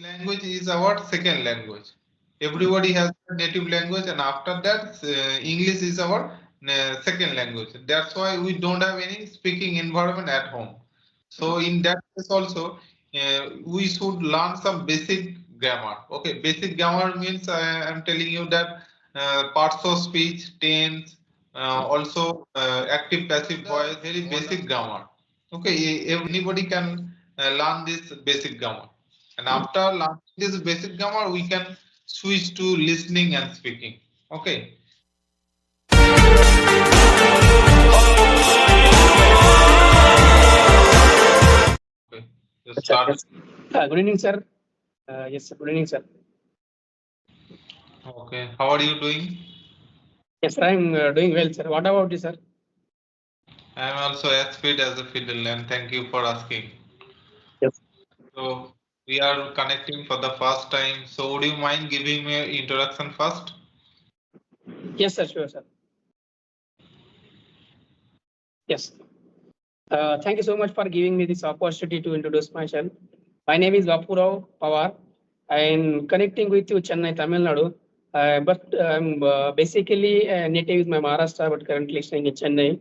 language is our second language. Everybody has a native language, and after that, English is our second language. That's why we don't have any speaking environment at home. So in that case also, we should learn some basic grammar. Okay, basic grammar means I am telling you that parts of speech, tense, also active passive voice, very basic grammar. Okay, anybody can learn this basic grammar. And after learning this basic grammar, we can switch to listening and speaking. Okay. Okay. Just Sir, start. yes. Good evening, sir. Yes, sir. Good evening, sir. Okay. How are you doing? Yes, sir. I'm doing well, sir. What about you, sir? I am also as fit as a fiddle, and thank you for asking. Yes. So we are connecting for the first time. So would you mind giving me an introduction first? Yes, sir. Sure, sir. Yes. Thank you so much for giving me this opportunity to introduce myself. My name is Vapurao Pawar. I'm connecting with you, Chennai, Tamil Nadu. But I'm basically native is my Maharashtra, but currently staying in Chennai.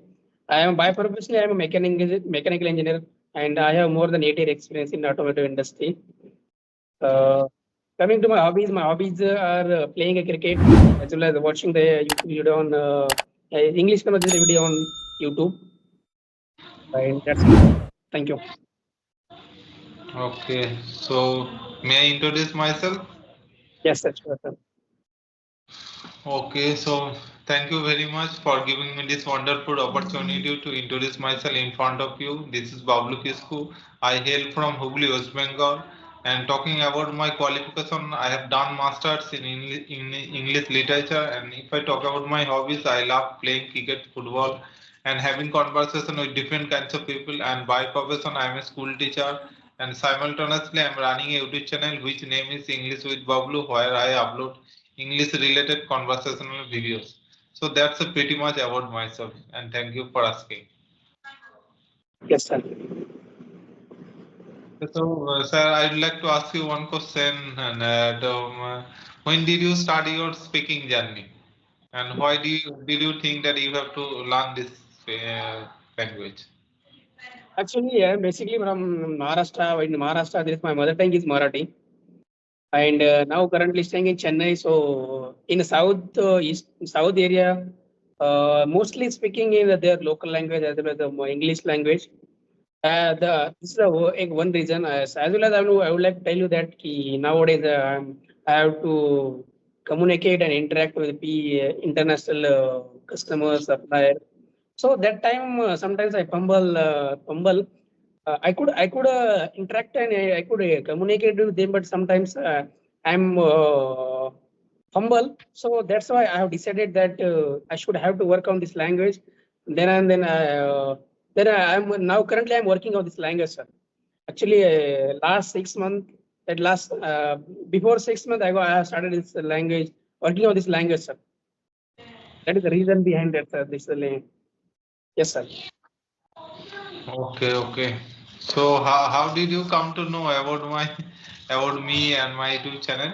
I am by profession, I am a mechanical engineer, and I have more than 8 years experience in automotive industry. Coming to my hobbies are playing a cricket as well as watching the YouTube video on English conversation video on YouTube. And that's it. Thank you. Okay. So may I introduce myself? Yes, that's sure, sir. Okay, so thank you very much for giving me this wonderful opportunity to introduce myself in front of you. This is Bablu Kisku. I hail from Hubli, West Bengal. And talking about my qualification, I have done masters in English literature. And if I talk about my hobbies, I love playing cricket, football, and having conversation with different kinds of people. And by profession, I am a school teacher. And simultaneously, I am running a YouTube channel which name is English with Bablu, where I upload English related conversational videos. So that's pretty much about myself, and thank you for asking. Yes, sir. So, sir, I'd like to ask you one question. And when did you start your speaking journey, and why did you think that you have to learn this language? Actually, yeah, basically from Maharashtra. In Maharashtra, this my mother tongue is Marathi, and now currently staying in Chennai. So in the south east south area, mostly speaking in their local language as well as the English language. This is one reason. As well as I would like to tell you that nowadays I have to communicate and interact with the international customers, suppliers. So that time sometimes I fumble. I could interact and I could communicate with them, but sometimes I'm humble. So that's why I have decided that I should have to work on this language. I'm now currently I'm working on this language, sir. Actually, last 6 months, at last before 6 months, I have started this language, working on this language, sir. That is the reason behind that, sir. Yes, sir. Okay, okay. So, how did you come to know about about me and my YouTube channel?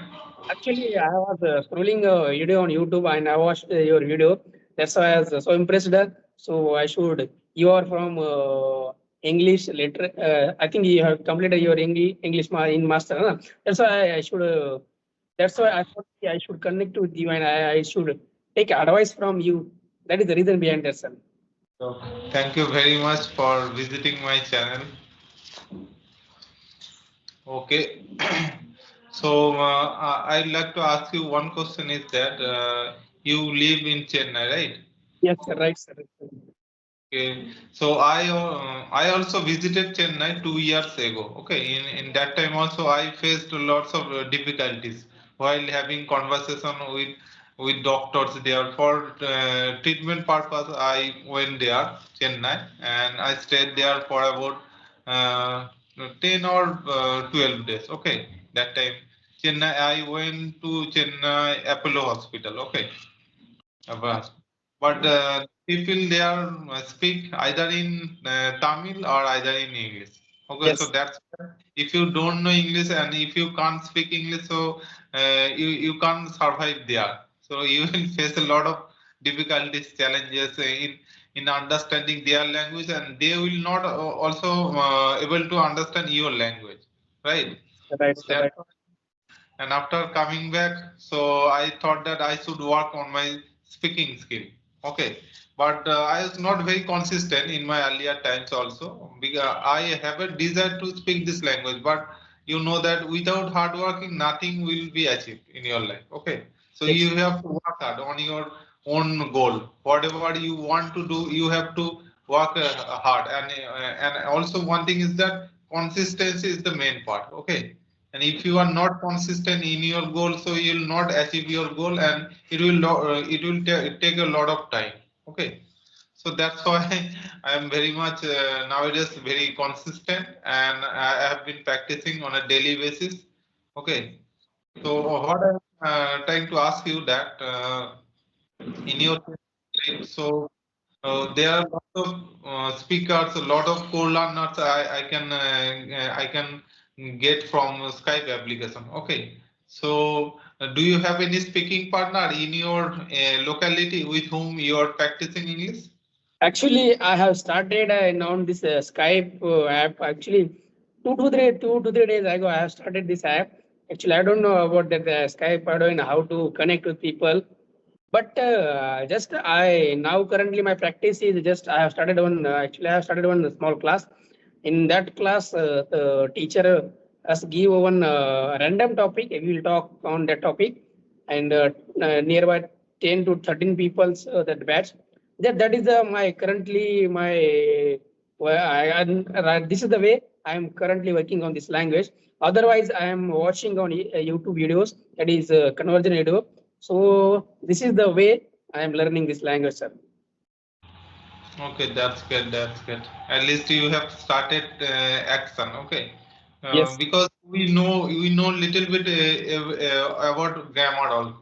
Actually, I was scrolling a video on YouTube and I watched your video. That's why I was so impressed. So I should. You are from English liter. I think you have completed your English in master. Huh? That's why I should. That's why I thought I should connect with you and I should take advice from you. That is the reason behind that, sir. So, thank you very much for visiting my channel. Okay. So I'd like to ask you one question is that you live in Chennai, right? Yes, sir. Right, sir. Okay. So I also visited Chennai 2 years ago. Okay. In that time also I faced lots of difficulties while having conversation with doctors there for treatment purpose. I went there Chennai and I stayed there for about 10 or 12 days. Okay. That time Chennai I went to Chennai Apollo Hospital. Okay. But people there speak either in Tamil or either in English. Okay, so Yes, that's if you don't know English and if you can't speak English, so you can't survive there. So you will face a lot of difficulties, challenges in understanding their language, and they will not also able to understand your language, right? right, So sir, right. that's and after coming back, so I thought that I should work on my speaking skill. Okay, but I was not very consistent in my earlier times also because I have a desire to speak this language, but you know that without hard working, nothing will be achieved in your life. Okay, so Yes, you have to work hard on your own goal. Whatever you want to do, you have to work hard. And also one thing is that consistency is the main part. Okay, and if you are not consistent in your goal, so you will not achieve your goal, and it will take a lot of time. Okay, so that's why I am very much nowadays very consistent, and I have been practicing on a daily basis. Okay, so what I'm trying to ask you that in your case, so there are a lot of speakers, a lot of co-learners I can get from Skype application. Okay, so do you have any speaking partner in your locality with whom you are practicing English? actually, I have started on this Skype app. Actually, 2 to 3 days ago, I have started this app. Actually, I don't know about that Skype. I don't know how to connect with people. But just I now currently my practice is just I have started one. Actually, I have started one small class. In that class, the teacher has give one random topic. We will talk on that topic, and nearby 10 to 13 people that batch. That is my currently my this is the way I am currently working on this language. Otherwise, I am watching on YouTube videos. That is conversion video. So this is the way I am learning this language, sir. Okay, that's good. That's good. At least you have started action. Okay, Yes, because we know little bit about grammar also.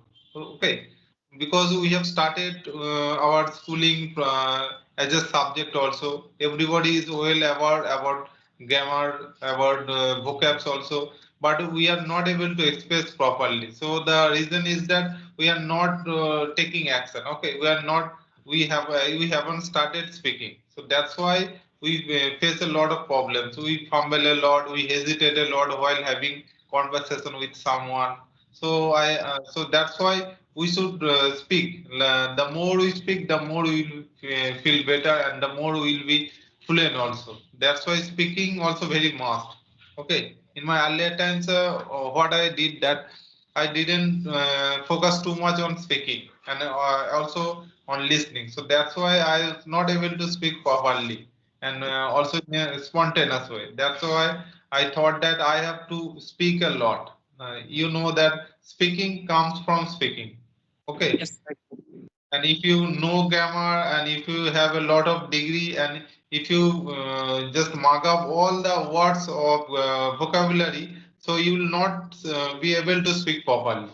Okay, because we have started our schooling as a subject also. Everybody is well aware about grammar, about vocabs also, but we are not able to express properly. So the reason is that we are not taking action. Okay, we haven't started speaking, so that's why we face a lot of problems. We fumble a lot, we hesitate a lot while having conversation with someone. So that's why we should speak. The more we speak, the more we will feel better, and the more we will be fluent also. That's why speaking also very must. Okay, in my earlier times, what I did that I didn't focus too much on speaking, and also on listening. So that's why I was not able to speak properly, and also in a spontaneous way. That's why I thought that I have to speak a lot. You know that speaking comes from speaking. Okay, yes, and if you know grammar, and if you have a lot of degree, and if you just mark up all the words of vocabulary, so you will not be able to speak properly.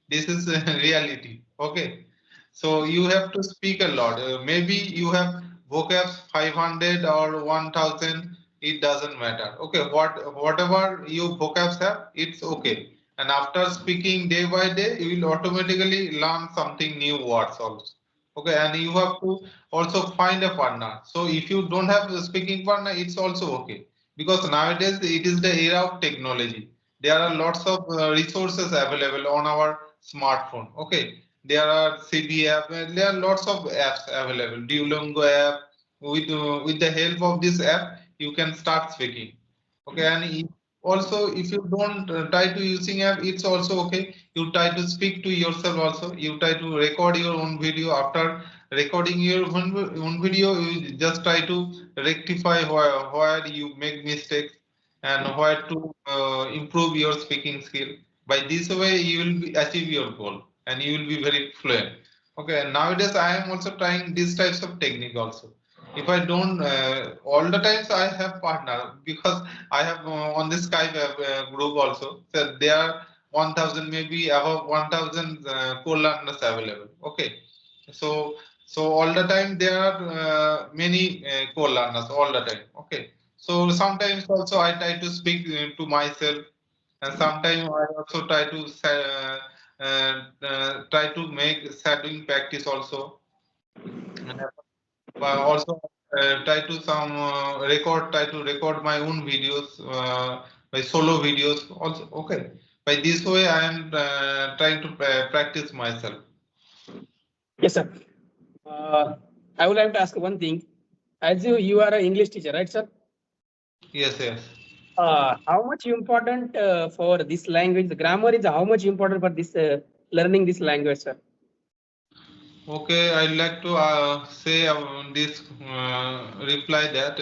This is a reality. Okay, so you have to speak a lot. Maybe you have vocabs 500 or 1000, it doesn't matter. Okay, whatever you vocabs have, it's okay. And after speaking day by day, you will automatically learn something new words also. Okay, and you have to also find a partner. So if you don't have a speaking partner, it's also okay, because nowadays it is the era of technology. There are lots of resources available on our smartphone. Okay, there are CD app, and there are lots of apps available. Duolingo app. With the help of this app, you can start speaking. Okay, and also if you don't try to using app, it's also okay. You try to speak to yourself also. You try to record your own video. After recording your own video, you just try to rectify where you make mistakes, and where to improve your speaking skill. By this way, you will achieve your goal, and you will be very fluent. Okay, and nowadays I am also trying these types of technique also. If I don't, all the times I have partner, because I have on this Skype group also. So there are 1000, maybe above 1000 co-learners available. Okay, so all the time there are many co-learners all the time. Okay, So sometimes also I try to speak to myself, and sometimes I also try to make shadowing practice also. And also try to try to record my own videos, my solo videos also. Okay, by this way I am trying to practice myself. Yes, sir. I would like to ask one thing. As you are an English teacher, right, sir? Yes, yes. How much important for this language? The grammar is how much important for this learning this language, sir? Okay, I'd like to say this reply that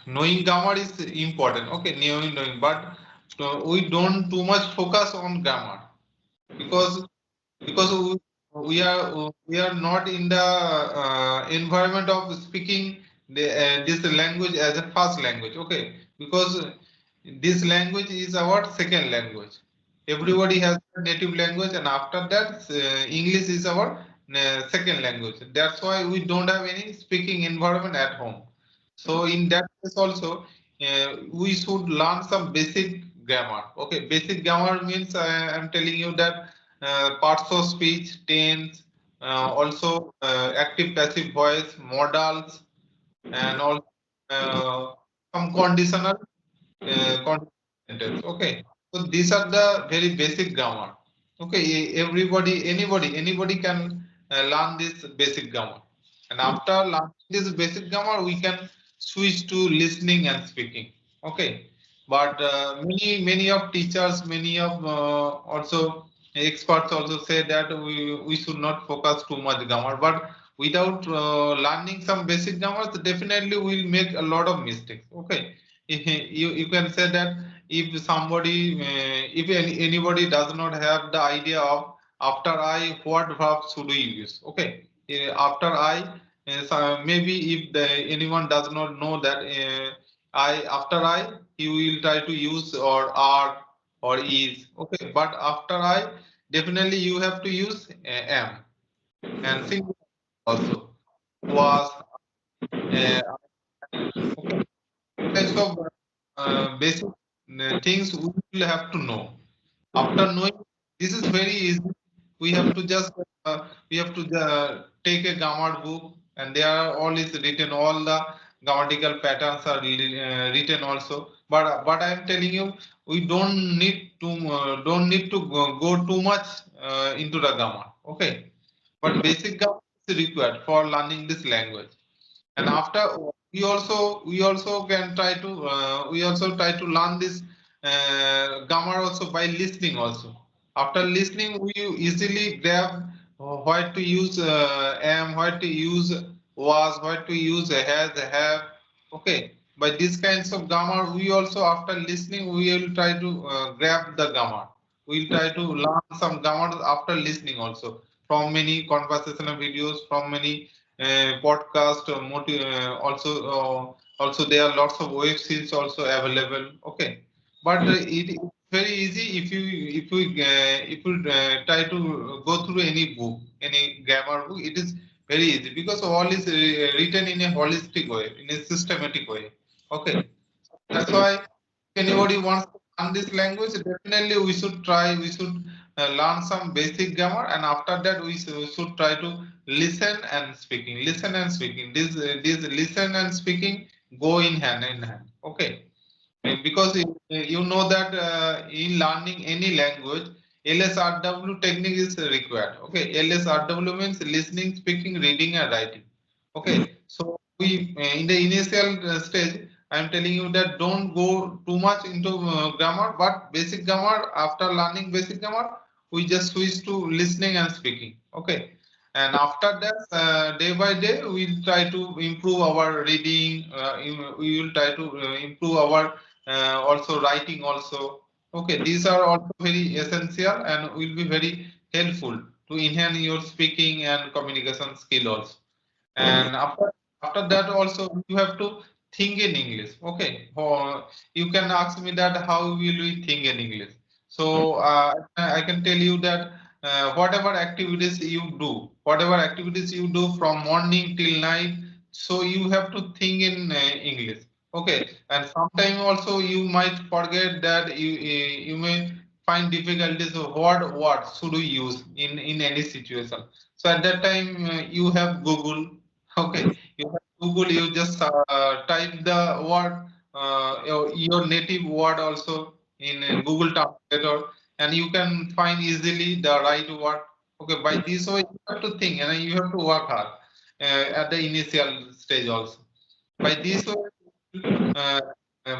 knowing grammar is important. Okay, knowing, but we don't too much focus on grammar, because we are not in the environment of speaking this language as a first language. Okay, because this language is our second language. Everybody has a native language, and after that English is our second language. That's why we don't have any speaking environment at home. So in that case also, we should learn some basic grammar. Okay, basic grammar means I am telling you that parts of speech, tense, also active passive voice, modals, and also some conditional sentence. Okay, so these are the very basic grammar. Okay, anybody can learn this basic grammar, and after learning this basic grammar, we can switch to listening and speaking. Okay, but many of teachers, many of also experts also say that we should not focus too much grammar, but without learning some basic grammar, definitely we'll make a lot of mistakes. Okay, you can say that if anybody does not have the idea of after I what verb should we use. Okay, after I, so maybe if anyone does not know that I after I, he will try to use or are or is. Okay, but after I, definitely you have to use am, and single also was. Uh, okay, kinds of basic things we will have to know. After knowing, this is very easy. We have to just take a grammar book, and there are all is written. All the grammatical patterns are written also. But I am telling you, we don't need to go too much into the grammar. Okay, but basic grammar is required for learning this language. And after, we also can try to we also try to learn this grammar also by listening also. After listening, we easily grab what to use am, what to use was, what to use has, have. Okay, by these kinds of grammar, we also, after listening, we will try to grab the grammar. We'll try to learn some grammar after listening also, from many conversational videos, from many podcast, also there are lots of web series also available. Okay, but it is very easy if you try to go through any book, any grammar book. It is very easy because all is written in a holistic way, in a systematic way. Okay, that's why if anybody wants to learn this language, definitely we should try. We should learn some basic grammar, and after that should try to listen and speaking. Listen and speaking. This listen and speaking go in hand. Okay, because you know that in learning any language, LSRW technique is required. Okay, LSRW means listening, speaking, reading, and writing. Okay, so we in the initial stage, I am telling you that don't go too much into grammar, but basic grammar. After learning basic grammar, we just switch to listening and speaking. Okay, and after that, day by day, we'll try to improve our reading. We will try to improve our also writing also. Okay, these are also very essential and will be very helpful to enhance your speaking and communication skill also. And after that also you have to think in English. Okay, or you can ask me that how will we think in English. So I can tell you that whatever activities you do from morning till night, so you have to think in English. Okay, and sometime also you might forget that you may find difficulties of what should we use in any situation. So at that time you have Google. Okay, you have Google. You just type the word your native word also in Google Translator, and you can find easily the right word. Okay, by this way you have to think and you have to work hard at the initial stage also. By this way, uh,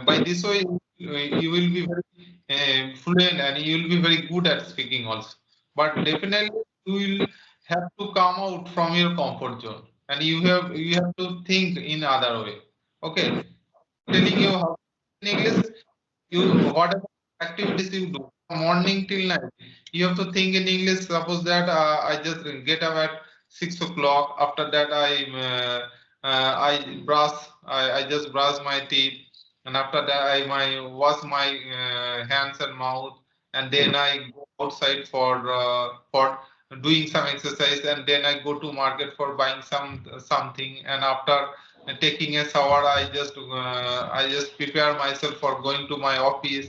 by this way, you will be very fluent and you will be very good at speaking also. But definitely, you will have to come out from your comfort zone, and you have to think in other way. Okay, telling you how in English, you whatever activities you do from morning till night, you have to think in English. Suppose that I just get up at 6 o'clock. After that I brush, I just brush my teeth, and after that I my wash my hands and mouth, and then I go outside for doing some exercise, and then I go to market for buying something, and after taking a shower, I just prepare myself for going to my office.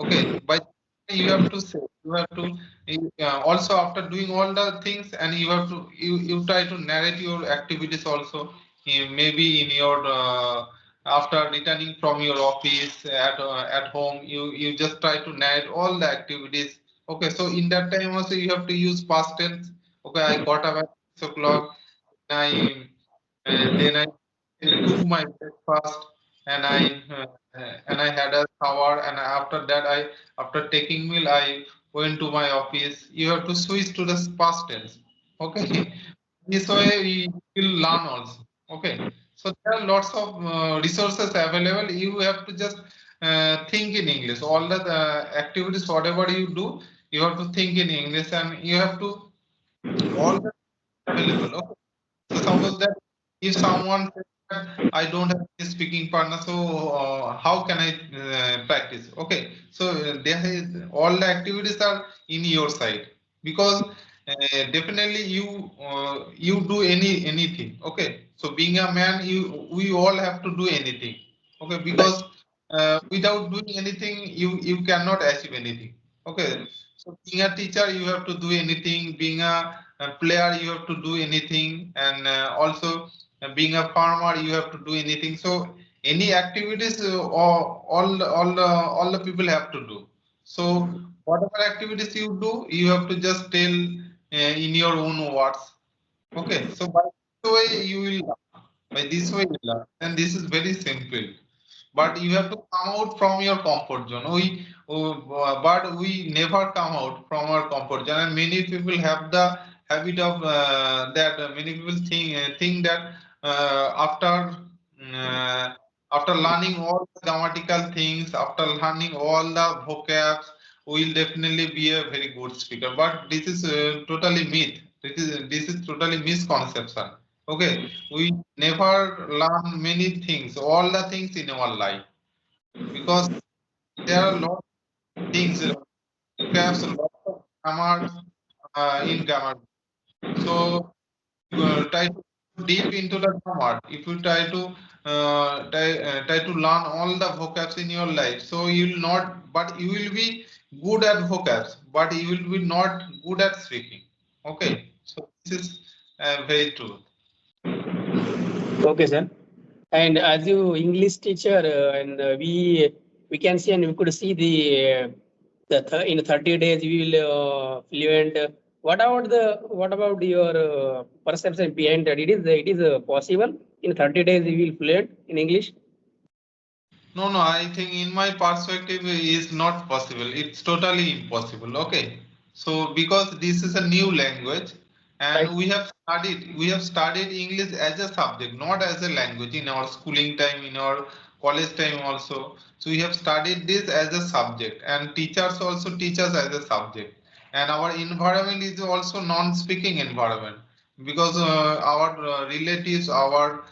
Okay, but you have to say, you have to also after doing all the things, and you try to narrate your activities also. Maybe in your after returning from your office at home, you just try to narrate all the activities. Okay, so in that time also you have to use past tense. Okay, I got up at 6 o'clock. Then I took my breakfast, and I had a shower, and after that after taking meal I went to my office. You have to switch to the past tense. Okay, this way we will learn also. Okay, so there are lots of resources available. You have to just think in English. All the activities, whatever you do, you have to think in English, and you have to all the available. Okay. So suppose that if someone says that I don't have a speaking partner, so how can I practice? Okay, so there is all the activities are in your side, because definitely you do anything. Okay, so being a man, we all have to do anything. Okay, Right. because without doing anything, you cannot achieve anything. Okay, so being a teacher, you have to do anything. Being a player, you have to do anything, and also being a farmer, you have to do anything. So any activities, all the people have to do. So whatever activities you do, you have to just tell in your own words. Okay, so by this way you will learn. By this way you learn, and this is very simple. But you have to come out from your comfort zone. But we never come out from our comfort zone, and many people have the habit of that. Many people think that after uh, after learning all the grammatical things, after learning all the vocabs, we will definitely be a very good speaker. But this is totally myth. This is totally misconception. Okay, we never learn many things, all the things in our life, because there are a lot of things, vocabs, a lot of grammar in grammar. So try to deep into the grammar. If you try to learn all the vocabs in your life, so you will not, but you will be good at vocabs, but you will be not good at speaking. Okay, so this is very true. Okay, sir. And as you English teacher, and we can see and we could see in 30 days we will fluent. What about your perception behind that? It is possible in 30 days we will fluent in English. No, no, I think in my perspective is not possible. It's totally impossible. Okay. So because this is a new language, Right. and we have studied English as a subject, not as a language in our schooling time, in our college time also. So we have studied this as a subject, and teachers also teach us as a subject. And our environment is also non-speaking environment, because our relatives, our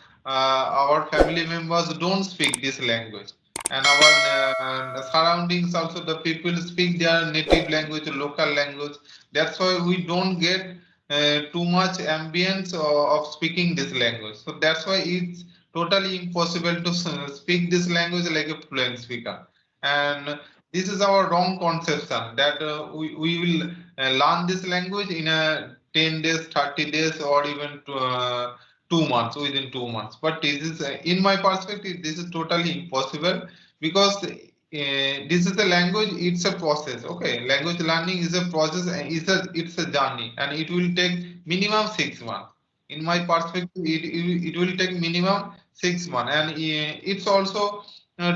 family members don't speak this language, and our surroundings also, the people speak their native language, local language. That's why we don't get too much ambience of speaking this language. So that's why it's totally impossible to speak this language like a fluent speaker. And this is our wrong conception that we will learn this language in a 10 days, 30 days, or even 2 months, within 2 months. But this is, in my perspective, this is totally impossible because this is a language, it's a process. Okay, language learning is a process and it's a journey, and it will take minimum 6 months. In my perspective, it will take minimum 6 months, and it's also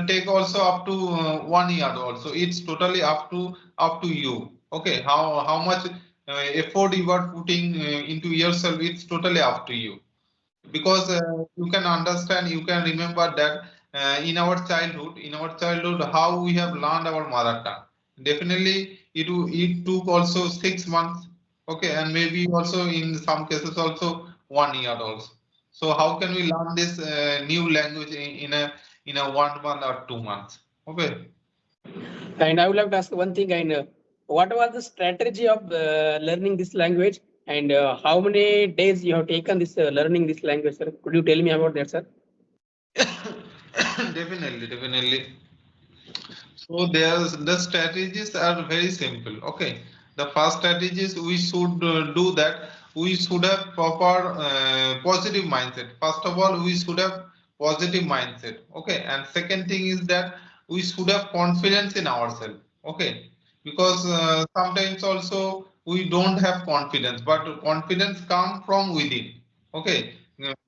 take also up to 1 year also. It's totally up to you. Okay, how much effort you are putting into yourself, it's totally up to you. Because you can understand, you can remember that in our childhood how we have learned our mother tongue. Definitely it took also 6 months. Okay, and maybe also in some cases also 1 year also. So how can we learn this new language in a 1 month or 2 months? Okay. And I would like to ask one thing. And what was the strategy of learning this language? And how many days you have taken this learning this language, sir? Could you tell me about that, sir? Definitely. So there's the strategies are very simple. Okay, the first strategies we should do that we should have proper positive mindset. First of all, we should have positive mindset. Okay, and second thing is that we should have confidence in ourselves. Okay, because sometimes also we don't have confidence, but confidence comes from within. Okay,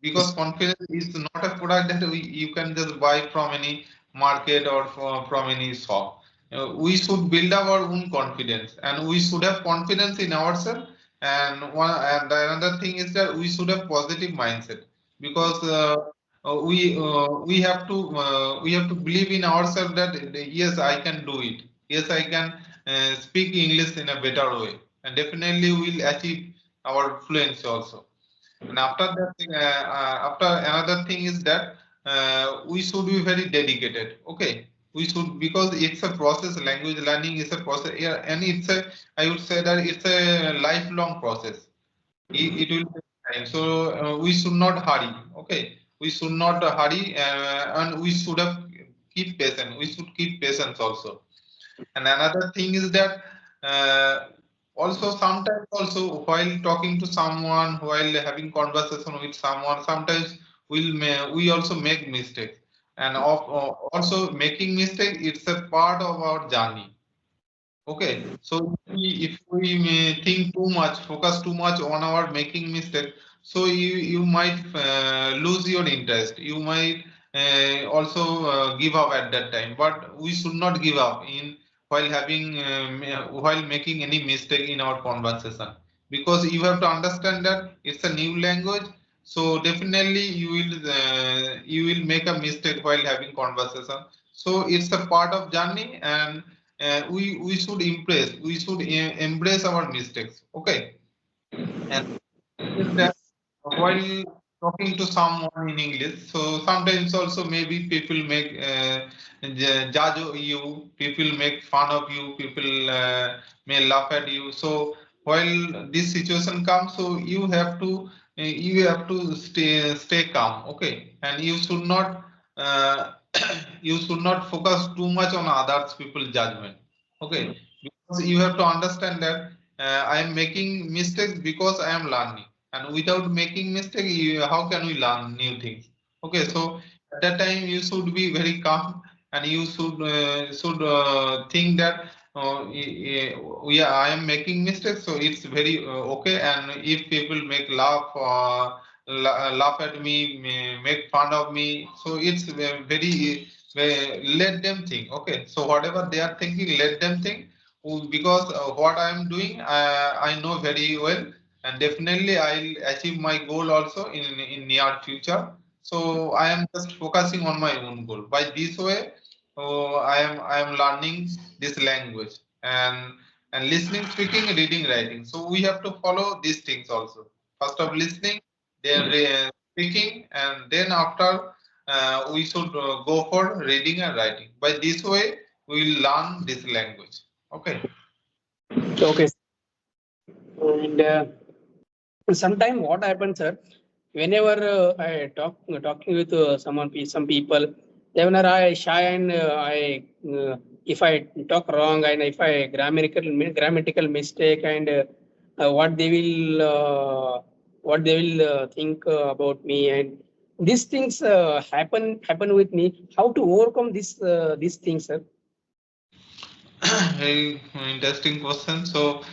because confidence is not a product that you can just buy from any market or from any shop. We should build our own confidence, and we should have confidence in ourselves. And another thing is that we should have positive mindset, because we have to believe in ourselves that yes, I can do it. Yes, I can speak English in a better way, and definitely we'll achieve our fluency also. And after another thing is that we should be very dedicated. Okay, we should, because it's a process. Language learning is a process, yeah, and I would say that it's a lifelong process. It will take time. So we should not hurry. Okay, we should not hurry, and we should have keep patience. We should keep patience also. And another thing is that uh, also sometimes also while talking to someone, while having conversation with someone, sometimes we also make mistakes. And also making mistake, it's a part of our journey. Okay, so if we may think too much, focus too much on our making mistake, so you might lose your interest. You might also give up at that time. But we should not give up in while making any mistake in our conversation, because you have to understand that it's a new language. So definitely you will make a mistake while having conversation. So it's a part of journey, and we should embrace our mistakes. Okay, and is that while talking to someone in English, so sometimes also maybe people make judge you, people make fun of you, people may laugh at you. So while this situation comes, so you have to stay calm. Okay, and you should not uh, you should not focus too much on others people's judgment. Okay, because you have to understand that I am making mistakes because I am learning, and without making mistake, how can we learn new things? Okay, so at that time you should be very calm, and you should think that yeah, I am making mistakes, so it's very okay. And if people make laugh at me, make fun of me, so it's let them think. Okay, so whatever they are thinking, let them think. Because what I am doing, I know very well, and definitely I'll achieve my goal also in near future. So I am just focusing on my own goal. By this way, I am learning this language, and listening, speaking, reading, writing. So we have to follow these things also. First of listening, then speaking, and then after we should go for reading and writing. By this way, we will learn this language. Okay. Okay. And Sometimes what happens, sir, whenever I talking with some people, whenever I shy and if I talk wrong and if I grammatical mistake and what they will think about me, and these things happen with me. How to overcome these things, sir? Very interesting question. So,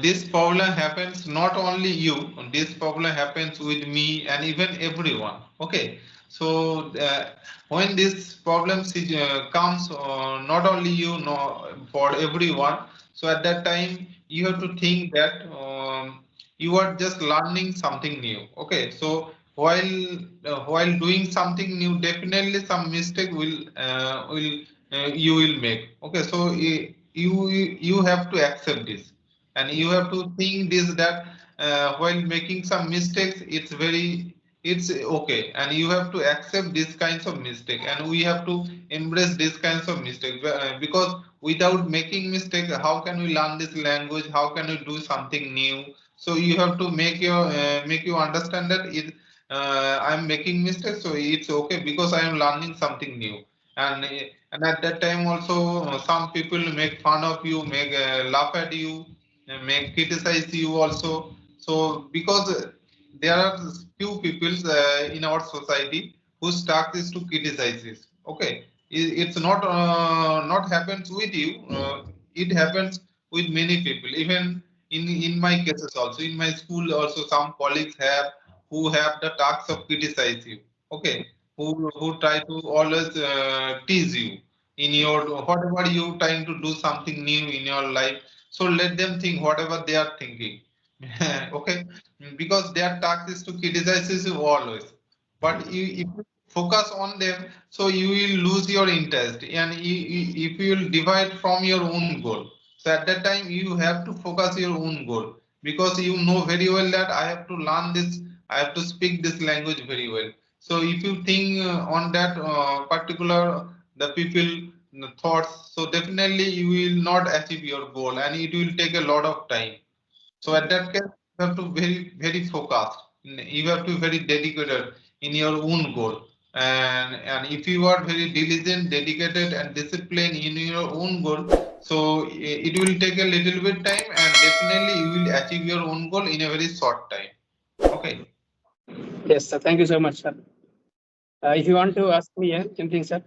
this problem happens not only you, this problem happens with me and even everyone. Okay. So, when this problem comes, not only you, no, for everyone. So, at that time, you have to think that you are just learning something new. Okay. So, while doing something new, definitely some mistake will you will make. Okay, so you have to accept this, and you have to think this that while making some mistakes, it's okay, and you have to accept these kinds of mistake, and we have to embrace these kinds of mistake because without making mistake, how can we learn this language? How can we do something new? So you have to make you understand that I'm making mistakes, so it's okay because I am learning something new. And at that time also some people make fun of you, make laugh at you, make criticize you also. So because there are few people in our society whose task is to criticize this. Okay, it's not happens with you. It happens with many people. Even in my cases also, in my school also, some colleagues have who have the task of criticize you. Okay, who try to always tease you in your whatever you trying to do something new in your life. So let them think whatever they are thinking. Okay, because their task is to criticize you always. But if you focus on them, so you will lose your interest, and if you will divide from your own goal. So at that time you have to focus your own goal, because you know very well that I have to learn this, I have to speak this language very well. So if you think on that particular the people thoughts, so definitely you will not achieve your goal, and it will take a lot of time. So at that case, you have to very focused. You have to be very dedicated in your own goal. And if you are very diligent, dedicated, and disciplined in your own goal, so it will take a little bit time, and definitely you will achieve your own goal in a very short time. Okay. Yes, sir. Thank you so much, sir. If you want to ask me anything, sir.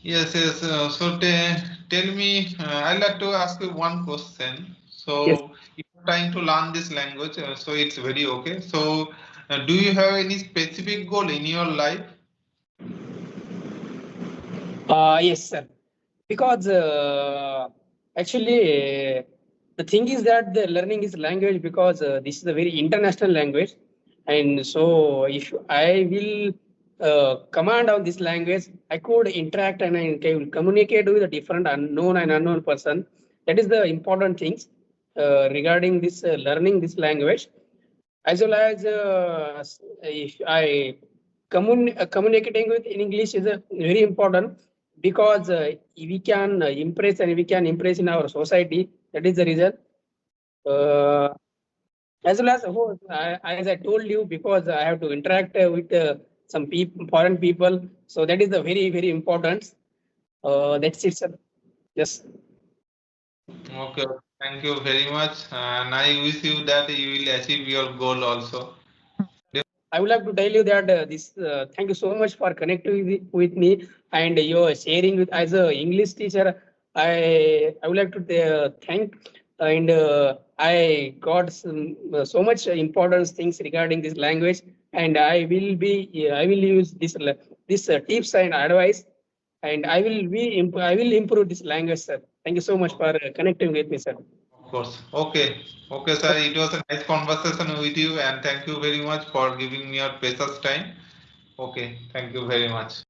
Yes, yes. Tell me, I'd like to ask you one question. Yes. So, if you're trying to learn this language, so it's very okay. So, do you have any specific goal in your life? Yes, sir. Because actually, the thing is that the learning is language, because this is a very international language, and so if I will command on this language, I could interact and I can communicate with a different unknown and unknown person. That is the important things regarding this learning this language, as well as if I communicating with in English is very important, because we can impress and we can impress in our society. That is the reason. Uh, as well as as I told you, because I have to interact with some people, foreign people. So that is the very important. That's it, sir. Yes. Okay, thank you very much. And I wish you that you will achieve your goal also. I would like to tell you that this. Thank you so much for connecting with me, and your sharing with as a English teacher. I would like to thank, and I got so much important things regarding this language, and I will use this tips and advice, and I will improve this language, sir. Thank you so much for connecting with me, sir. Of course. Okay. Okay, sir. It was a nice conversation with you, and thank you very much for giving me your precious time. Okay. Thank you very much.